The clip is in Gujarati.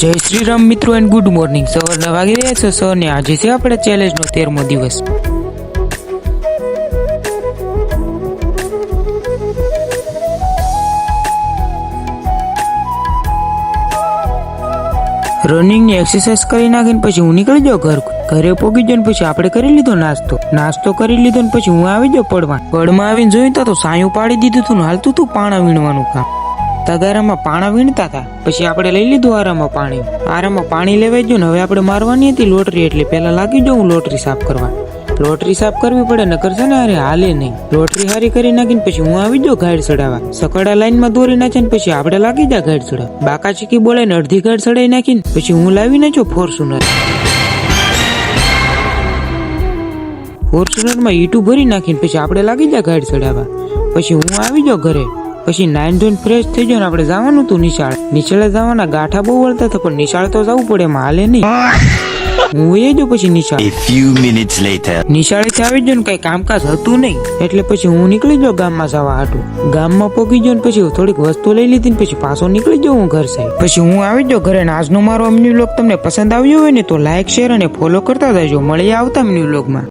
જય શ્રી રામ મિત્રો એન્ડ ગુડ મોર્નિંગ। સવારના વાગી રહ્યા છે સર ને આજે છે આપણે ચેલેન્જનો 13મો દિવસ। રનિંગ ની એક્સરસાઇઝ કરી નાખીને પછી હું નીકળી જાઉં ઘરે પોગી જાઉં પછી આપણે કરી લીધો નાસ્તો કરી લીધો ને પછી હું આવી જાઉં પડમાં આવીને જોયું તો સાયું પાડી દીધું હતું ને હાલતું તું પાણા વીણવાનું કામ। તગારામાં પાણા વીણતા હતા પછી આપણે લઈ લીધું આરામાં પાણી લેવાઈ ગયું ને હવે આપણે મારવાની હતી લોટરી, એટલે પેલા લાગી જાઉં લોટરી સાફ કરવા। લોટરી સાફ કરવી પડે નકર છે ને અરે હાલે નહીં। લોટરી હારી કરી નાખીને પછી હું આવી જાઉં ગાઈડ ચડાવવા। સકડા લાઈનમાં દોરી નાખીને પછી આપણે લાગી જાય ગાઈડ ચડાવવા। બાકા ચીકી બોલાઈને અડધી ગાઈડ ચડાવી નાખીને પછી હું લાવી નાખ્યો ફોર્ચ્યુનરમાં ઈટું ભરી નાખીને પછી આપણે લાગી જાય ગાઈડ ચડાવવા। પછી હું આવી જાઉં ઘરે, પછી નાઈન ધોઈને ફ્રેશ થઈ જાવ ને આપણે જવાનું હતું નિશાળે જવાના ગાંઠા બહુ વળતા હતા પણ નિશાળ તો જવું પડે, એમાં હાલે નહીં। હું એ જો પછી નિશાળેથી આવી જાઉં ને કઈ કામકાજ હતું નહીં એટલે પછી હું નીકળી જાઉં ગામમાં જવા હાટું। ગામમાં પોગી જાઉં ને પછી થોડીક વસ્તુ લઈ લીધી ને પછી પાછો નીકળી જાઉં હું ઘર સાહેબ। પછી હું આવી જાઉં ઘરે। આજનો મારો મિની વ્લોગ તમને પસંદ આવ્યો હોય ને તો લાઈક, શેર અને ફોલો કરતા જજો। મળીએ આવતા મિની વ્લોગમાં।